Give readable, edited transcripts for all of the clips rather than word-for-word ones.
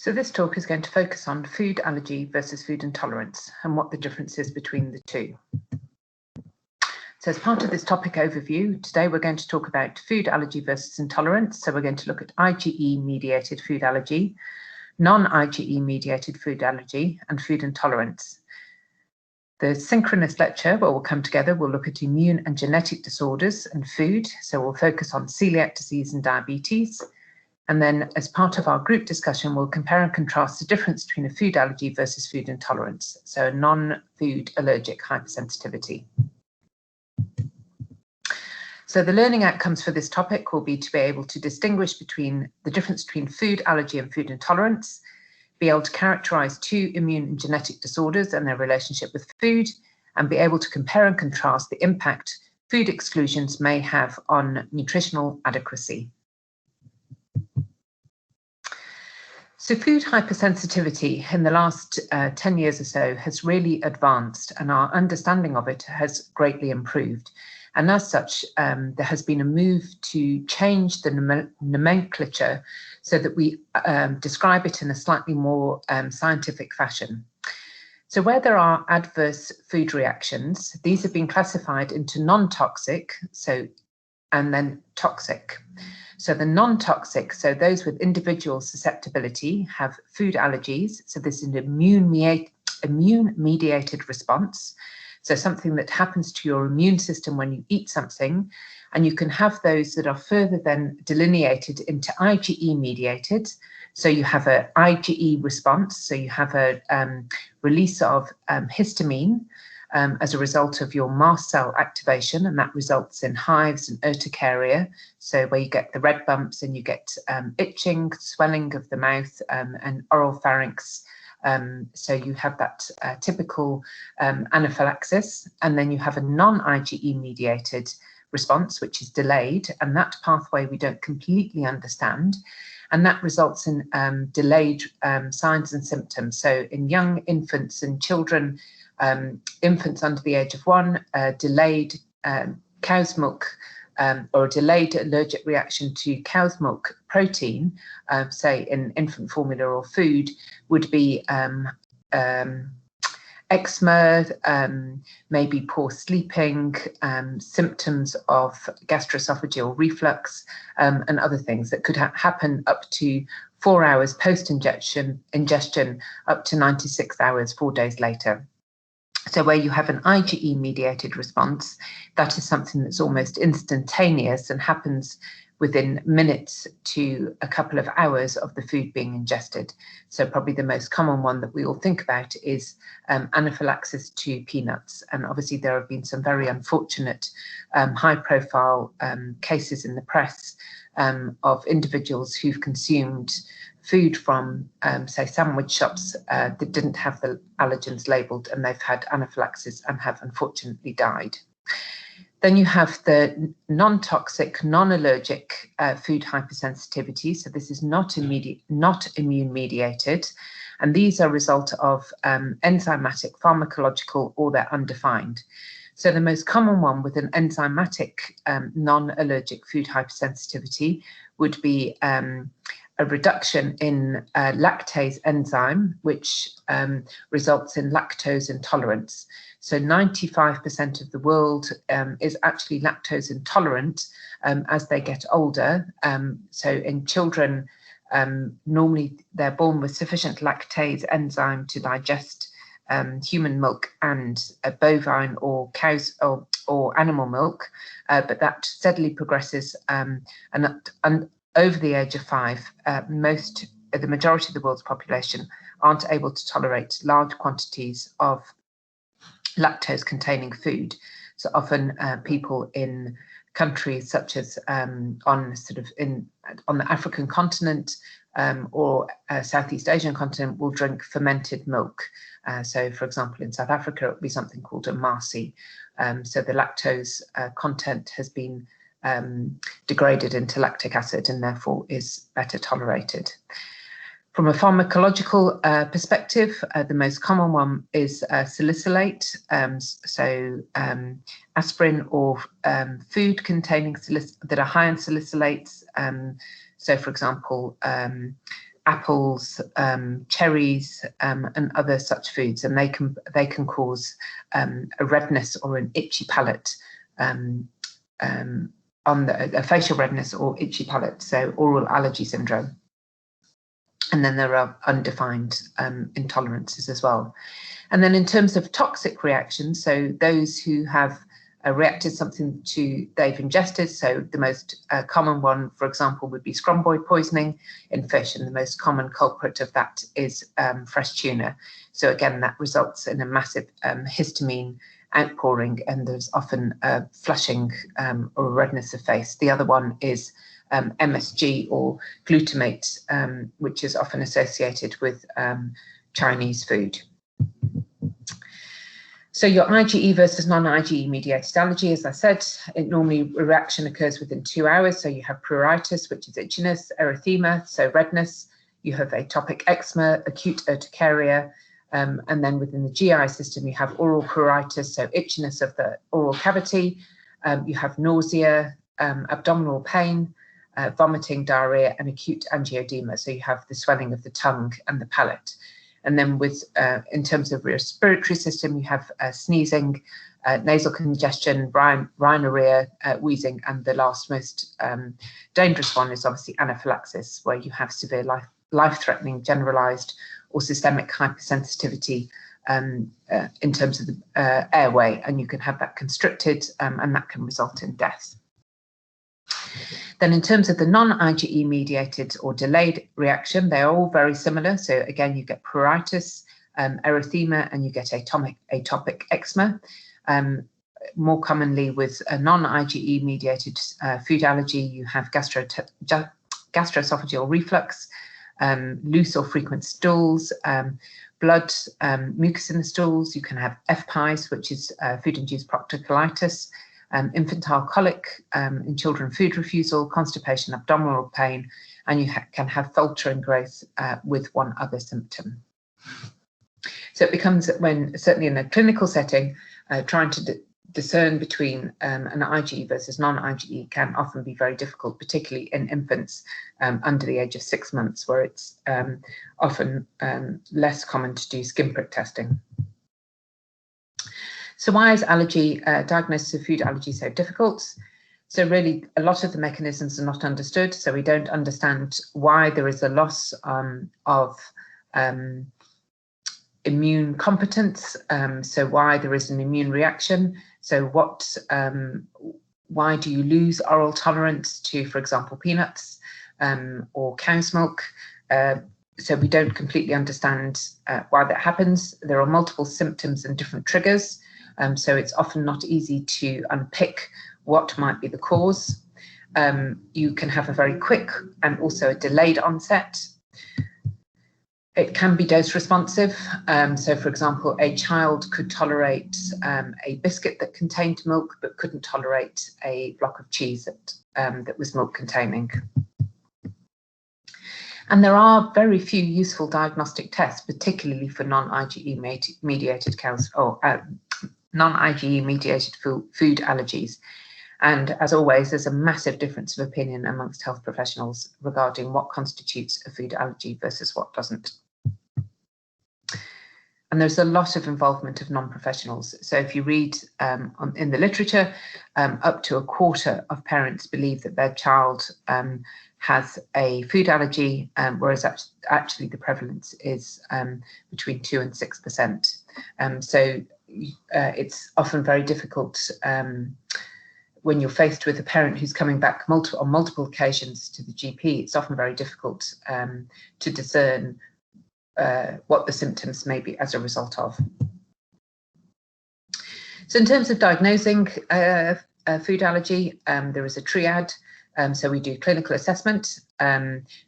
So this talk is going to focus on food allergy versus food intolerance and what the difference is between the two. So as part of this topic overview, today we're going to talk about food allergy versus intolerance. So we're going to look at IgE-mediated food allergy, non-IgE-mediated food allergy, and food intolerance. The synchronous lecture, where we'll come together, we'll look at immune and genetic disorders and food. So we'll focus on celiac disease and diabetes. And then as part of our group discussion, we'll compare and contrast the difference between a food allergy versus food intolerance, so non-food allergic hypersensitivity. So the learning outcomes for this topic will be to be able to distinguish between the difference between food allergy and food intolerance, be able to characterize two immune and genetic disorders and their relationship with food, and be able to compare and contrast the impact food exclusions may have on nutritional adequacy. So food hypersensitivity in the last 10 years or so has really advanced, and our understanding of it has greatly improved. And as such, there has been a move to change the nomenclature so that we describe it in a slightly more scientific fashion. So where there are adverse food reactions, these have been classified into non-toxic, and then toxic. So the non-toxic, so those with individual susceptibility, have food allergies. So this is an immune-mediated response. So something that happens to your immune system when you eat something. And you can have those that are further then delineated into IgE-mediated. So you have an IgE response. So you have a release of histamine as a result of your mast cell activation, and that results in hives and urticaria, so where you get the red bumps and you get itching, swelling of the mouth and oral pharynx. So you have that typical anaphylaxis, and then you have a non-IgE mediated response, which is delayed, and that pathway we don't completely understand, and that results in delayed signs and symptoms. So in young infants and children, infants under the age of 1, delayed cow's milk or a delayed allergic reaction to cow's milk protein, say in infant formula or food, would be eczema, maybe poor sleeping, symptoms of gastroesophageal reflux, and other things that could happen up to 4 hours post-ingestion, up to 96 hours, 4 days later. So where you have an IgE-mediated response, that is something that's almost instantaneous and happens within minutes to a couple of hours of the food being ingested. So probably the most common one that we all think about is anaphylaxis to peanuts. And obviously there have been some very unfortunate high-profile cases in the press of individuals who've consumed food from, say, sandwich shops that didn't have the allergens labelled, and they've had anaphylaxis and have unfortunately died. Then you have the non-toxic, non-allergic food hypersensitivity. So this is not immune-mediated, and these are a result of enzymatic, pharmacological, or they're undefined. So the most common one with an enzymatic non-allergic food hypersensitivity would be a reduction in lactase enzyme, which results in lactose intolerance. So 95% of the world is actually lactose intolerant as they get older. So in children, normally they're born with sufficient lactase enzyme to digest human milk and bovine or cows or animal milk, but that steadily progresses and over the age of 5, the majority of the world's population aren't able to tolerate large quantities of lactose-containing food. So often people in countries such as on the African continent or Southeast Asian continent will drink fermented milk. So, for example, in South Africa, it would be something called a marsi. So the lactose content has been degraded into lactic acid and therefore is better tolerated. From a pharmacological perspective, the most common one is salicylate, aspirin or food containing that are high in salicylates. So, for example, apples, cherries, and other such foods, and they can cause a redness or an itchy palate, on a facial redness or itchy palate, so oral allergy syndrome. And then there are undefined intolerances as well. And then in terms of toxic reactions, so those who have reacted something they've ingested. So the most common one, for example, would be scromboid poisoning in fish, and the most common culprit of that is fresh tuna. So again, that results in a massive histamine outpouring, and there's often flushing or redness of face. The other one is MSG or glutamate, which is often associated with Chinese food. So your IgE versus non-IgE mediated allergy, as I said, reaction occurs within 2 hours. So you have pruritus, which is itchiness, erythema, so redness. You have atopic eczema, acute urticaria, and then within the GI system, you have oral pruritus, so itchiness of the oral cavity. You have nausea, abdominal pain, vomiting, diarrhea, and acute angioedema. So you have the swelling of the tongue and the palate. And then in terms of respiratory system, you have sneezing, nasal congestion, rhinorrhea, wheezing, and the last most dangerous one is obviously anaphylaxis, where you have severe life-threatening generalized or systemic hypersensitivity in terms of the airway, and you can have that constricted, and that can result in death. Then in terms of the non-IgE mediated or delayed reaction, they are all very similar. So again, you get pruritus, erythema, and you get atopic eczema. More commonly with a non-IgE mediated food allergy, you have gastroesophageal reflux, loose or frequent stools, blood, mucus in the stools. You can have FPIES, which is food-induced proctocolitis, infantile colic in children, food refusal, constipation, abdominal pain, and you can have faltering growth with one other symptom. So it becomes, when certainly in a clinical setting, trying to discern between an IgE versus non-IgE can often be very difficult, particularly in infants under the age of 6 months, where it's often less common to do skin prick testing. So why is diagnosis of food allergy so difficult? So really, a lot of the mechanisms are not understood. So we don't understand why there is a loss of immune competence. So why there is an immune reaction. So why do you lose oral tolerance to, for example, peanuts or cow's milk? So we don't completely understand why that happens. There are multiple symptoms and different triggers. So it's often not easy to unpick what might be the cause. You can have a very quick and also a delayed onset. It can be dose responsive. So for example, a child could tolerate a biscuit that contained milk, but couldn't tolerate a block of cheese that was milk containing. And there are very few useful diagnostic tests, particularly for non-IgE mediated non-IgE mediated food allergies. And as always, there's a massive difference of opinion amongst health professionals regarding what constitutes a food allergy versus what doesn't. And there's a lot of involvement of non-professionals. So if you read in the literature, up to a quarter of parents believe that their child has a food allergy, whereas actually the prevalence is between 2 and 6%. So it's often very difficult when you're faced with a parent who's coming back on multiple occasions to the GP. It's often very difficult to discern what the symptoms may be as a result of. So in terms of diagnosing food allergy, there is a triad. So we do clinical assessment,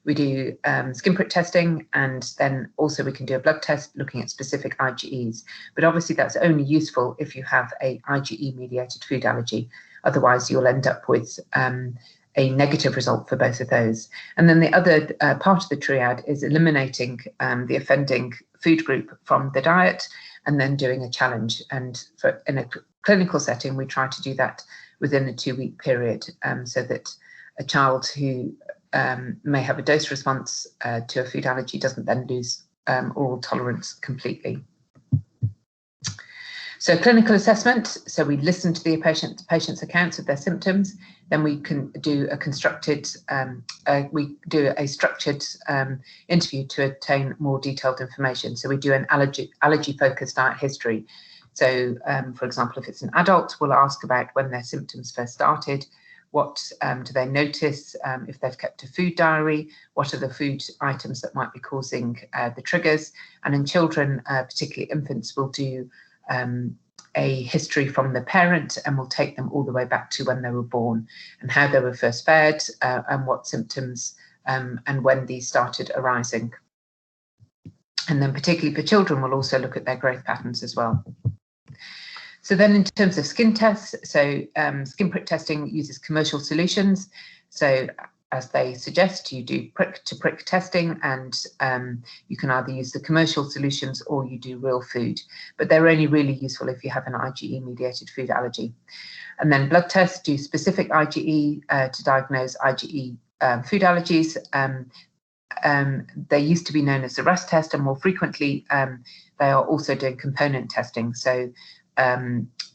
we do skin prick testing, and then also we can do a blood test looking at specific IgEs. But obviously that's only useful if you have a IgE-mediated food allergy. Otherwise, you'll end up with a negative result for both of those. And then the other part of the triad is eliminating the offending food group from the diet and then doing a challenge. And in a clinical setting, we try to do that within a 2-week period so that a child who may have a dose response to a food allergy doesn't then lose oral tolerance completely. So clinical assessment, so we listen to the patient's accounts of their symptoms, then we can do a structured interview to obtain more detailed information. So we do an allergy-focused diet history. So, for example, if it's an adult, we'll ask about when their symptoms first started, what do they notice, if they've kept a food diary, what are the food items that might be causing the triggers. And in children, particularly infants, we'll do a history from the parent, and we'll take them all the way back to when they were born and how they were first fed, and what symptoms and when these started arising. And then particularly for children, we'll also look at their growth patterns as well. So then in terms of skin tests, so skin prick testing uses commercial solutions. So as they suggest, you do prick-to-prick testing, and you can either use the commercial solutions or you do real food. But they're only really useful if you have an IgE-mediated food allergy. And then blood tests do specific IgE to diagnose IgE food allergies. They used to be known as the RAS test, and more frequently, they are also doing component testing. So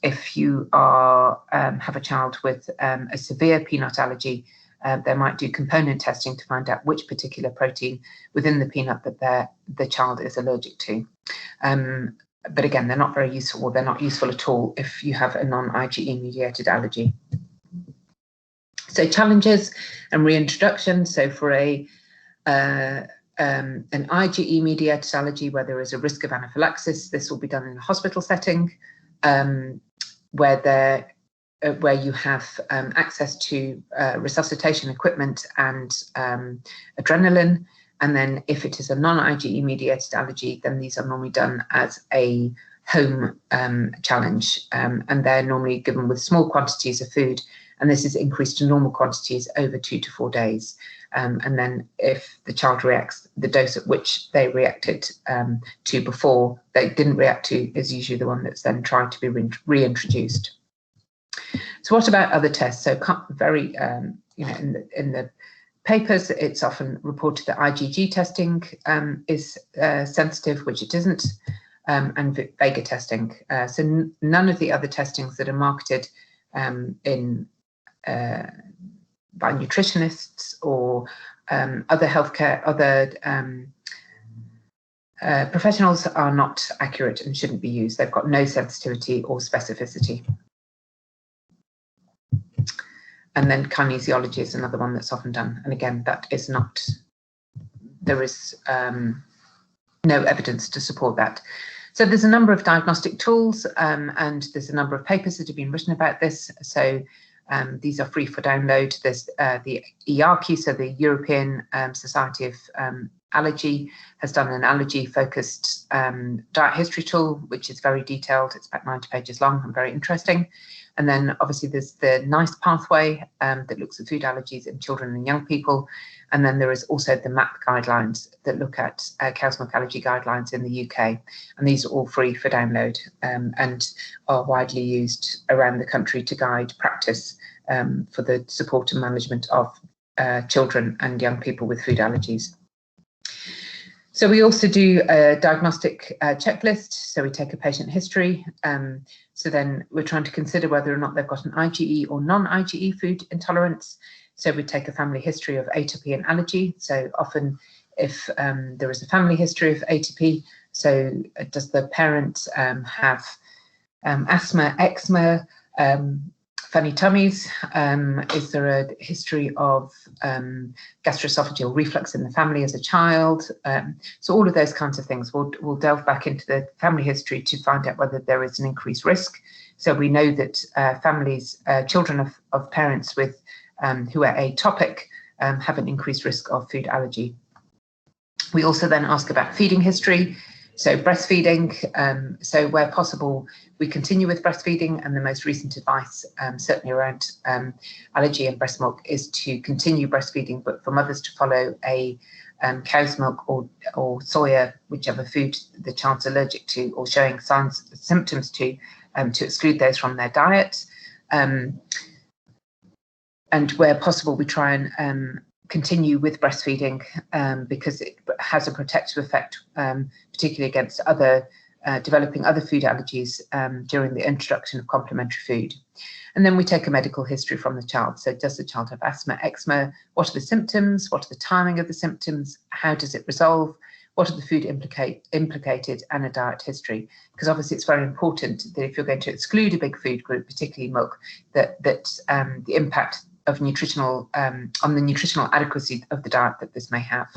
if you have a child with a severe peanut allergy, they might do component testing to find out which particular protein within the peanut that the child is allergic to. But again, they're not very useful, or they're not useful at all if you have a non-IgE mediated allergy. So challenges and reintroduction. So for an IgE mediated allergy where there is a risk of anaphylaxis, this will be done in a hospital setting, where you have access to resuscitation equipment and adrenaline. And then if it is a non-IgE mediated allergy, then these are normally done as a home challenge, and they're normally given with small quantities of food, and this is increased to normal quantities over 2 to 4 days. And then if the child reacts, the dose at which they reacted to before they didn't react to is usually the one that's then tried to be reintroduced. So what about other tests? So very, in the papers, it's often reported that IgG testing is sensitive, which it isn't, and Vega testing. So none of the other testings that are marketed by nutritionists or other professionals are not accurate and shouldn't be used. They've got no sensitivity or specificity. And then kinesiology is another one that's often done. And again, that is not, there is no evidence to support that. So there's a number of diagnostic tools, and there's a number of papers that have been written about this. So these are free for download. There's the EARCI, so the European Society of Allergy, has done an allergy-focused diet history tool, which is very detailed. It's about 90 pages long and very interesting. And then obviously there's the NICE pathway that looks at food allergies in children and young people. And then there is also the MAP guidelines that look at cow's milk allergy guidelines in the UK. And these are all free for download and are widely used around the country to guide practice for the support and management of children and young people with food allergies. So we also do a diagnostic checklist. So we take a patient history. So then we're trying to consider whether or not they've got an IgE or non-IgE food intolerance. So we take a family history of atopy and allergy. So often if there is a family history of atopy, so does the parent have asthma, eczema, funny tummies? Is there a history of gastroesophageal reflux in the family as a child? So all of those kinds of things. We'll delve back into the family history to find out whether there is an increased risk. So we know that children of parents with who are atopic have an increased risk of food allergy. We also then ask about feeding history. So breastfeeding, so where possible, we continue with breastfeeding, and the most recent advice, certainly around allergy and breast milk, is to continue breastfeeding, but for mothers to follow a cow's milk or soya, whichever food the child's allergic to or showing symptoms to exclude those from their diet. And where possible, we try and continue with breastfeeding because it has a protective effect, particularly against developing other food allergies during the introduction of complementary food. And then we take a medical history from the child. So does the child have asthma, eczema? What are the symptoms? What are the timing of the symptoms? How does it resolve? What are the food implicated, and a diet history? Because obviously it's very important that if you're going to exclude a big food group, particularly milk, that the impact of nutritional on the nutritional adequacy of the diet that this may have.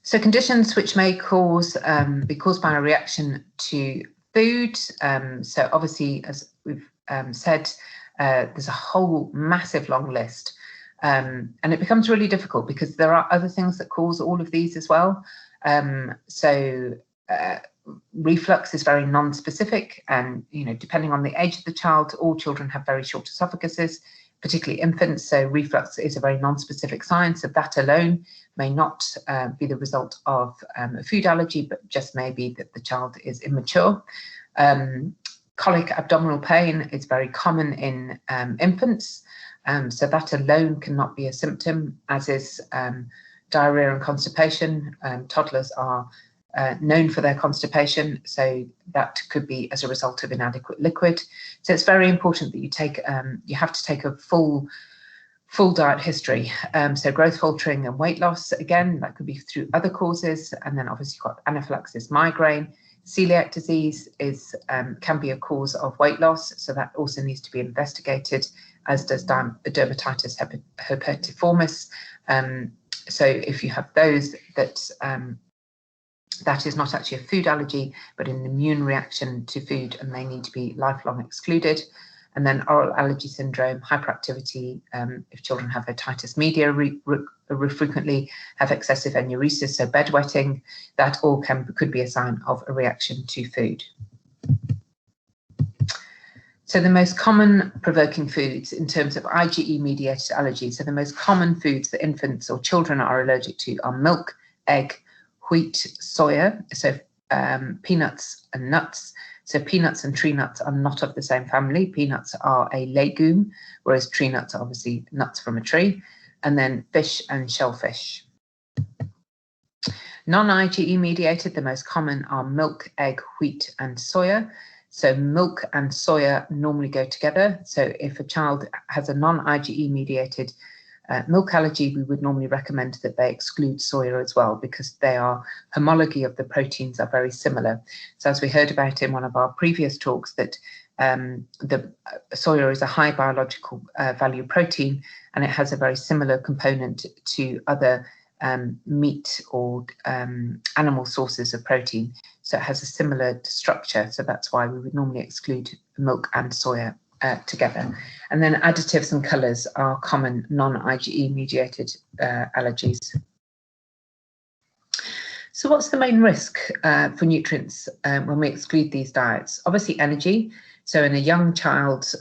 So conditions which may be caused by a reaction to food. So obviously, as we've said, there's a whole massive long list. And it becomes really difficult because there are other things that cause all of these as well. Reflux is very non-specific, and depending on the age of the child, all children have very short esophaguses, particularly infants. So reflux is a very non-specific sign. So that alone may not be the result of a food allergy, but just may be that the child is immature. Colic abdominal pain is very common in infants. So that alone cannot be a symptom, as is diarrhea and constipation. Toddlers are known for their constipation, so that could be as a result of inadequate liquid. So it's very important that you have to take a full diet history. So growth faltering and weight loss, again, that could be through other causes. And then obviously you've got anaphylaxis, migraine. Celiac disease can be a cause of weight loss, so that also needs to be investigated, as does dermatitis herpetiformis. So if you have those, that is not actually a food allergy, but an immune reaction to food, and they need to be lifelong excluded. And then oral allergy syndrome, hyperactivity, if children have otitis media frequently, have excessive enuresis, so bedwetting, that all could be a sign of a reaction to food. So the most common provoking foods in terms of IgE-mediated allergies, so the most common foods that infants or children are allergic to are milk, egg, wheat, soya, so peanuts and nuts. So peanuts and tree nuts are not of the same family. Peanuts are a legume, whereas tree nuts are obviously nuts from a tree. And then fish and shellfish. Non-IgE mediated, the most common are milk, egg, wheat, and soya. So milk and soya normally go together. So if a child has a non-IgE mediated milk allergy, we would normally recommend that they exclude soya as well, because they are homology of the proteins are very similar. So as we heard about in one of our previous talks, that the soya is a high biological value protein, and it has a very similar component to other meat or animal sources of protein. So it has a similar structure. So that's why we would normally exclude milk and soya together. And then additives and colours are common non-IgE mediated allergies. So what's the main risk for nutrients when we exclude these diets? Obviously energy. So in a young child,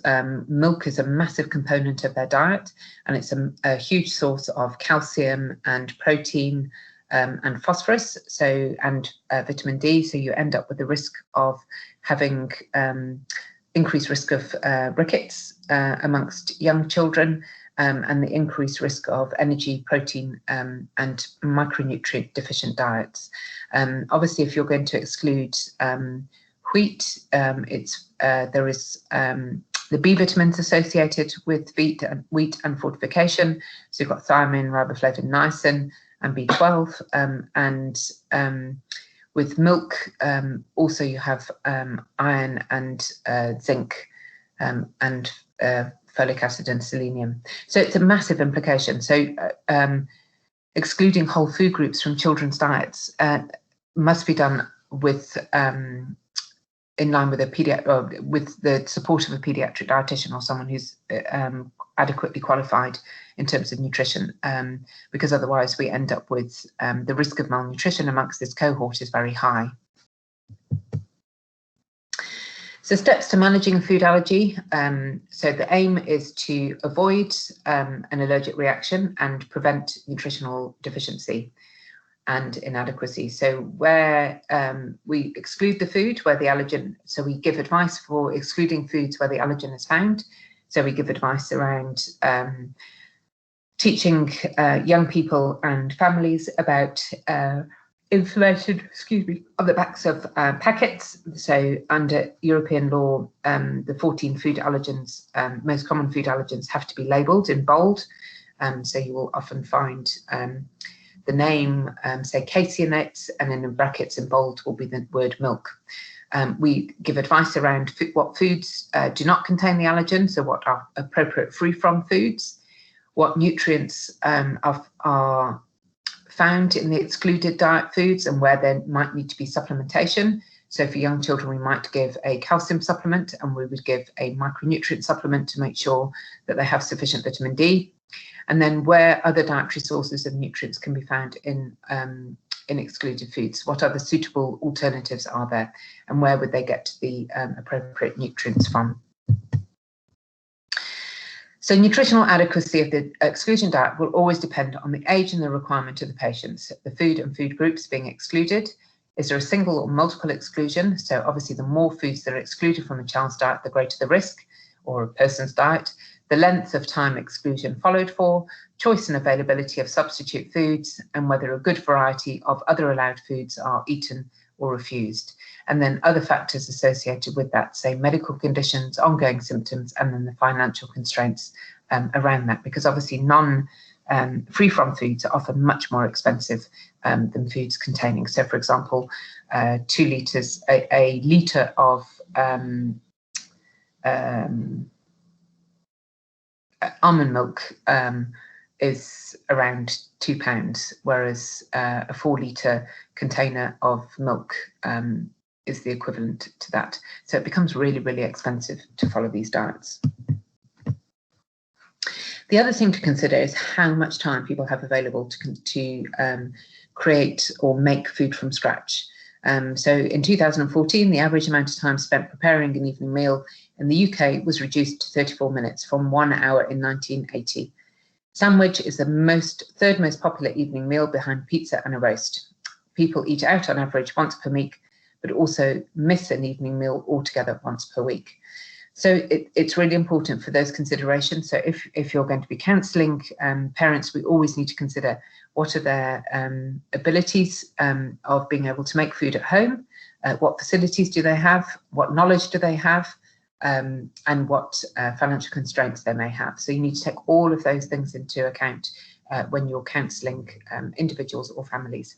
milk is a massive component of their diet, and it's a huge source of calcium and protein and phosphorus, and vitamin D. So you end up with the risk of having increased risk of rickets amongst young children, and the increased risk of energy, protein, and micronutrient deficient diets. Obviously, if you're going to exclude wheat, there is the B vitamins associated with wheat and fortification. So you've got thiamine, riboflavin, niacin, and B12, and with milk, also you have iron and zinc, and folic acid and selenium. So it's a massive implication. So excluding whole food groups from children's diets must be done with in line with with the support of a paediatric dietitian or someone who's adequately qualified in terms of nutrition, because otherwise we end up with the risk of malnutrition amongst this cohort is very high. So steps to managing a food allergy. So the aim is to avoid an allergic reaction and prevent nutritional deficiency and inadequacy. So where we exclude the food where the allergen, so we give advice for excluding foods where the allergen is found. So we give advice around teaching young people and families about information, on the backs of packets. So under European law, the 14 food allergens, most common food allergens, have to be labelled in bold. So you will often find the name, say caseinate, and then in brackets in bold will be the word milk. We give advice around what foods do not contain the allergen, so what are appropriate free-from foods, what nutrients are found in the excluded diet foods and where there might need to be supplementation. So for young children, we might give a calcium supplement, and we would give a micronutrient supplement to make sure that they have sufficient vitamin D. And then where other dietary sources of nutrients can be found in excluded foods, what other suitable alternatives are there, and where would they get the appropriate nutrients from? So nutritional adequacy of the exclusion diet will always depend on the age and the requirement of the patients, the food and food groups being excluded. Is there a single or multiple exclusion? So obviously the more foods that are excluded from a child's diet, the greater the risk, or a person's diet. The length of time exclusion followed for, choice and availability of substitute foods, and whether a good variety of other allowed foods are eaten or refused. And then other factors associated with that, say medical conditions, ongoing symptoms, and then the financial constraints around that, because obviously free-from foods are often much more expensive than foods containing. So for example, 2 litres, a litre of almond milk is around £2, whereas a 4-litre container of milk is the equivalent to that. So it becomes really, really expensive to follow these diets. The other thing to consider is how much time people have available to create or make food from scratch. So in 2014, the average amount of time spent preparing an evening meal in the UK was reduced to 34 minutes from 1 hour in 1980. Sandwich is the third most popular evening meal behind pizza and a roast. People eat out on average once per week, but also miss an evening meal altogether once per week. So it's really important for those considerations. So if you're going to be counselling parents, we always need to consider what are their abilities of being able to make food at home, what facilities do they have, what knowledge do they have, and what financial constraints they may have. So you need to take all of those things into account when you're counselling individuals or families.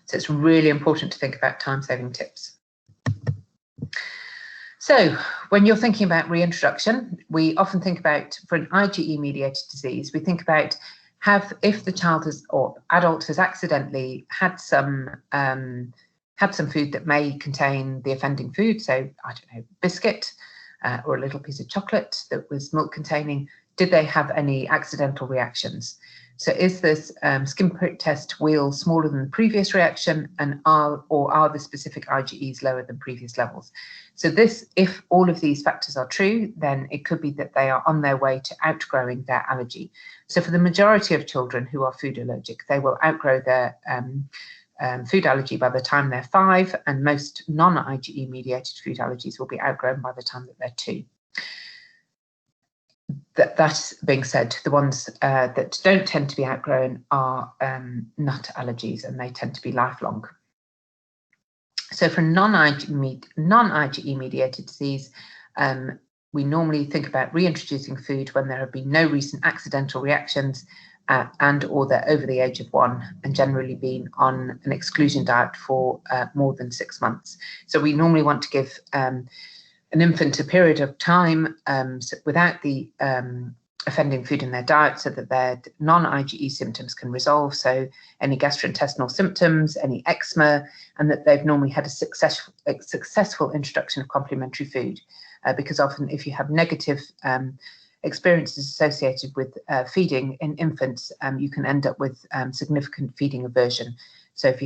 So it's really important to think about time-saving tips. So when you're thinking about reintroduction, we often think about, for an IgE-mediated disease, we think about if the child or adult has accidentally had some food that may contain the offending food, so I don't know, biscuit or a little piece of chocolate that was milk containing, did they have any accidental reactions? So is this skin prick test wheel smaller than the previous reaction, and are the specific IgEs lower than previous levels? So if all of these factors are true, then it could be that they are on their way to outgrowing their allergy. So for the majority of children who are food allergic, they will outgrow their food allergy by the time they're 5, and most non-IgE mediated food allergies will be outgrown by the time that they're 2. That being said, the ones that don't tend to be outgrown are nut allergies, and they tend to be lifelong. So for non-IgE mediated disease, we normally think about reintroducing food when there have been no recent accidental reactions and or they're over the age of 1 and generally been on an exclusion diet for more than 6 months. So we normally want to give an infant a period of time without the offending food in their diet so that their non-IgE symptoms can resolve, so any gastrointestinal symptoms, any eczema, and that they've normally had a successful introduction of complementary food. Because often if you have negative experiences associated with feeding in infants, you can end up with significant feeding aversion. So if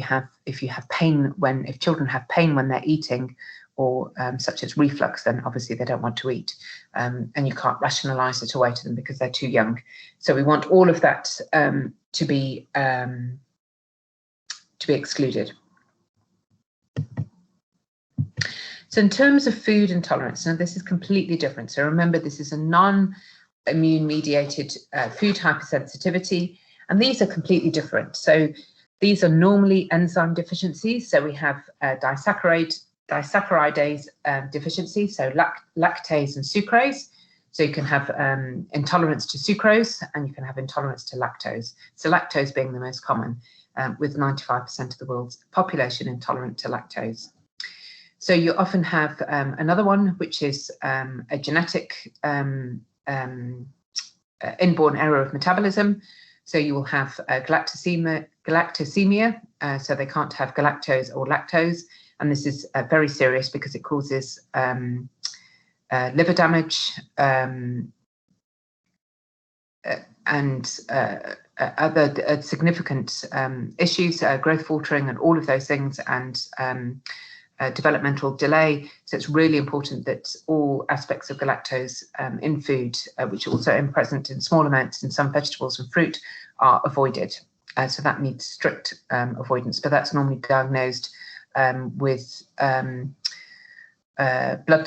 children have pain when they're eating, or such as reflux, then obviously they don't want to eat, and you can't rationalise it away to them because they're too young. So we want all of that to be excluded. So in terms of food intolerance, now this is completely different. So remember, this is a non-immune mediated food hypersensitivity, and these are completely different. So these are normally enzyme deficiencies. So we have disaccharidase deficiency, so lactase and sucrase. So you can have intolerance to sucrose, and you can have intolerance to lactose. So lactose being the most common, with 95% of the world's population intolerant to lactose. So you often have another one, which is a genetic inborn error of metabolism. So you will have galactosemia, so they can't have galactose or lactose. And this is very serious because it causes liver damage and other significant issues, growth altering and all of those things, and developmental delay. So it's really important that all aspects of galactose in food, which are also present in small amounts in some vegetables and fruit, are avoided. So that needs strict avoidance, but that's normally diagnosed with blood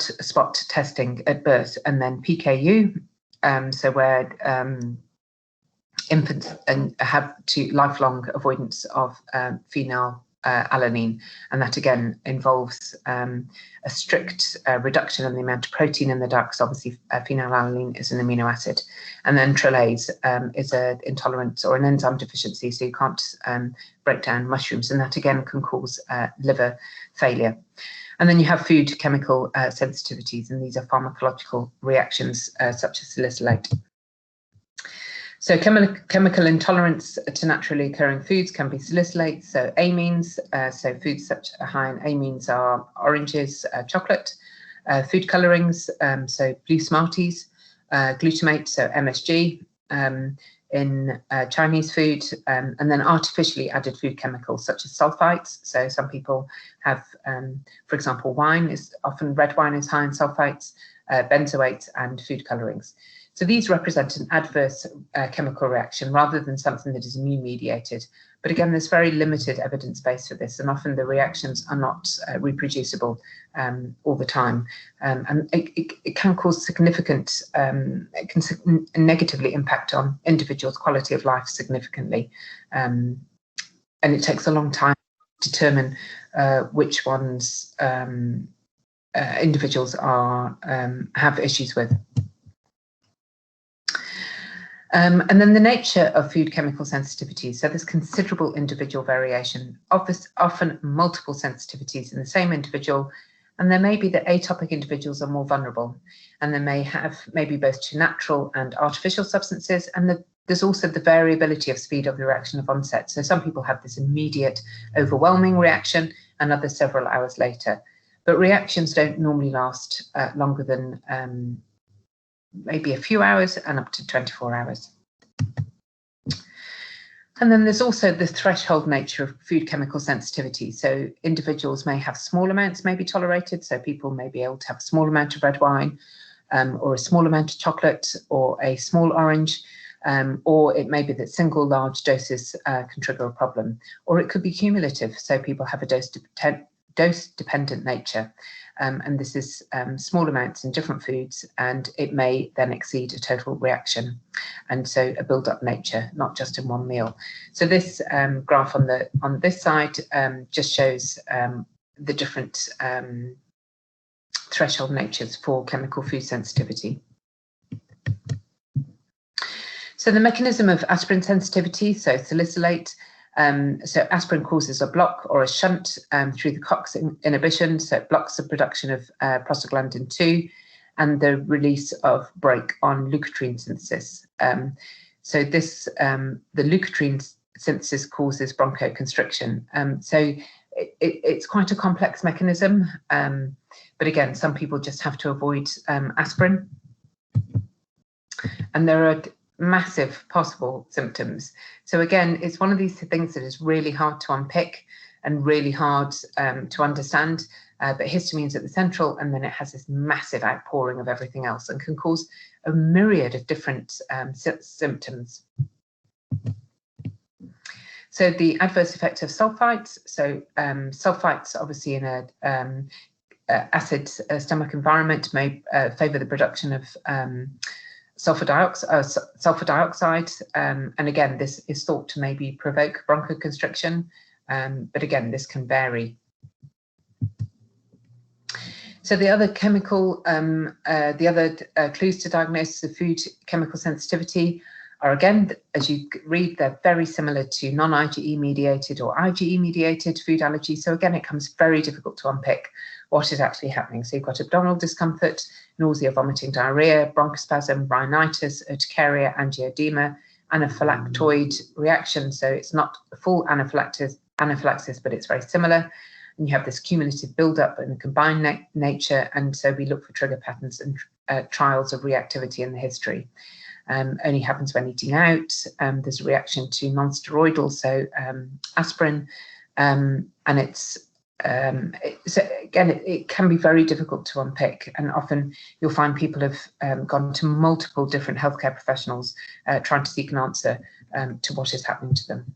spot testing at birth, and then PKU, so where infants have to lifelong avoidance of phenyl alanine, and that again involves a strict reduction in the amount of protein in the diet, because obviously phenylalanine is an amino acid, and then trilase is an intolerance or an enzyme deficiency, so you can't break down mushrooms, and that again can cause liver failure. And then you have food chemical sensitivities, and these are pharmacological reactions such as salicylate. So chemical intolerance to naturally occurring foods can be salicylate, so amines, so foods such high in amines are oranges, chocolate, food colorings, so blue Smarties, glutamate, so MSG, in Chinese food, and then artificially added food chemicals such as sulfites. So some people have, for example, red wine is high in sulfites, benzoates and food colorings. So these represent an adverse chemical reaction rather than something that is immune mediated. But again, there's very limited evidence base for this, and often the reactions are not reproducible all the time. And it can cause significant, it can negatively impact on individuals' quality of life significantly. And it takes a long time to determine which ones individuals have issues with. And then the nature of food chemical sensitivity. So there's considerable individual variation, often multiple sensitivities in the same individual. And there may be that atopic individuals are more vulnerable, and they may have maybe both to natural and artificial substances. And there's also the variability of speed of the reaction of onset. So some people have this immediate overwhelming reaction and others several hours later. But reactions don't normally last longer than maybe a few hours and up to 24 hours. And then there's also the threshold nature of food chemical sensitivity. So individuals may have small amounts may be tolerated. So people may be able to have a small amount of red wine or a small amount of chocolate or a small orange, or it may be that single large doses can trigger a problem, or it could be cumulative. So people have a dose-dependent nature. And this is small amounts in different foods, and it may then exceed a total reaction. And so a build-up nature, not just in one meal. So this graph on this side just shows the different threshold natures for chemical food sensitivity. So the mechanism of aspirin sensitivity, so salicylate. So aspirin causes a block or a shunt through the COX inhibition, so it blocks the production of prostaglandin 2 and the release of brake on leukotriene synthesis. So this, the leukotriene synthesis causes bronchoconstriction. So it's quite a complex mechanism, but again, some people just have to avoid aspirin. And there are massive possible symptoms. So again, it's one of these things that is really hard to unpick and really hard to understand, but histamine's at the central, and then it has this massive outpouring of everything else and can cause a myriad of different symptoms. So the adverse effect of sulfites. So sulfites, obviously in acid stomach environment may favour the production of sulfur dioxide, and again, this is thought to maybe provoke bronchoconstriction, but again, this can vary. So the other chemical, clues to diagnosis of food chemical sensitivity are, again, as you read, they're very similar to non-IgE mediated or IgE mediated food allergy. So again, it becomes very difficult to unpick what is actually happening. So you've got abdominal discomfort, nausea, vomiting, diarrhea, bronchospasm, rhinitis, urticaria, angioedema, anaphylactoid reaction. So it's not a full anaphylaxis, but it's very similar. And you have this cumulative buildup and combined nature. And so we look for trigger patterns and trials of reactivity in the history. Only happens when eating out. There's a reaction to non-steroidal, so aspirin, and it can be very difficult to unpick, and often you'll find people have gone to multiple different healthcare professionals trying to seek an answer to what is happening to them.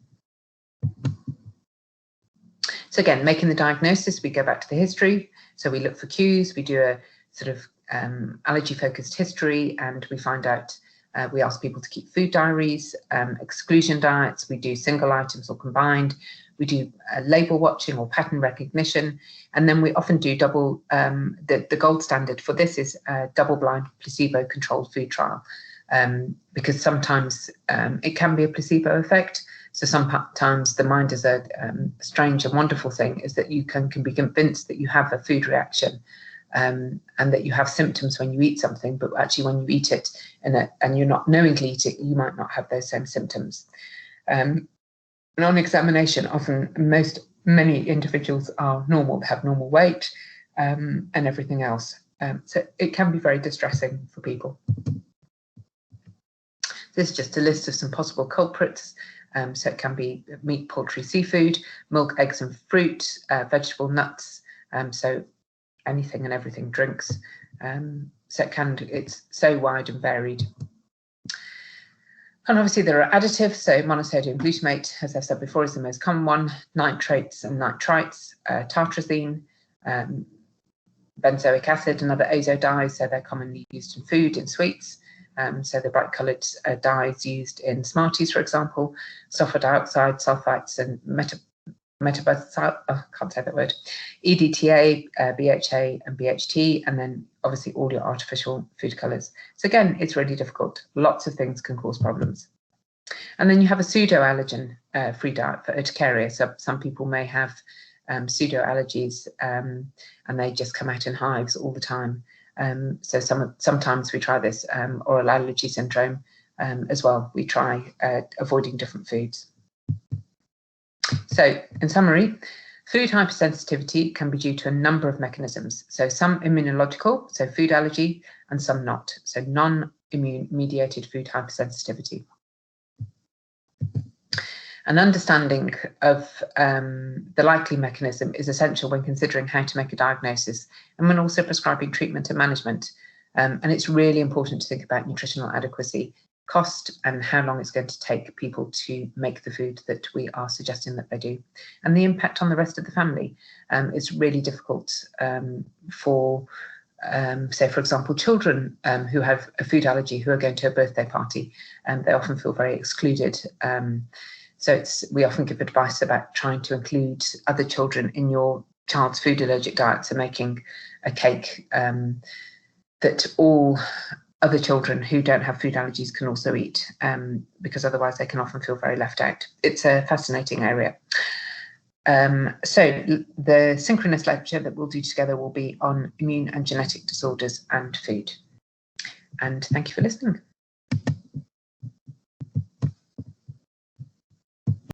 So again, making the diagnosis, we go back to the history. So we look for cues, we do a sort of allergy-focused history, and we find out. We ask people to keep food diaries, exclusion diets. We do single items or combined. We do label watching or pattern recognition. And then we often do double, the gold standard for this is a double-blind placebo-controlled food trial, because sometimes it can be a placebo effect. So sometimes the mind is a strange and wonderful thing, is that you can be convinced that you have a food reaction. And that you have symptoms when you eat something, but actually when you eat it and you're not knowingly eating, you might not have those same symptoms. And on examination, often many individuals are normal, they have normal weight and everything else. So it can be very distressing for people. This is just a list of some possible culprits. So it can be meat, poultry, seafood, milk, eggs and fruit, vegetable, nuts. So anything and everything, drinks. So it's so wide and varied. And obviously there are additives. So monosodium glutamate, as I've said before, is the most common one. Nitrates and nitrites, tartrazine, benzoic acid and other azo dyes. So they're commonly used in food, in sweets. So the bright coloured dyes used in Smarties, for example, sulfur dioxide, sulfites and I can't say that word, EDTA, BHA and BHT, and then obviously all your artificial food colours. So again, it's really difficult. Lots of things can cause problems. And then you have a pseudo-allergen free diet for urticaria. So some people may have pseudo-allergies and they just come out in hives all the time. So sometimes we try this oral allergy syndrome as well. We try avoiding different foods. So in summary, food hypersensitivity can be due to a number of mechanisms. So some immunological, so food allergy, and some not, so non-immune mediated food hypersensitivity. An understanding of the likely mechanism is essential when considering how to make a diagnosis and when also prescribing treatment and management. And it's really important to think about nutritional adequacy, cost, and how long it's going to take people to make the food that we are suggesting that they do. And the impact on the rest of the family is really difficult for, say, for example, children who have a food allergy who are going to a birthday party, and they often feel very excluded. So we often give advice about trying to include other children in your child's food allergic diet, so making a cake that all other children who don't have food allergies can also eat, because otherwise they can often feel very left out. It's a fascinating area. So the synchronous lecture that we'll do together will be on immune and genetic disorders and food. And thank you for listening.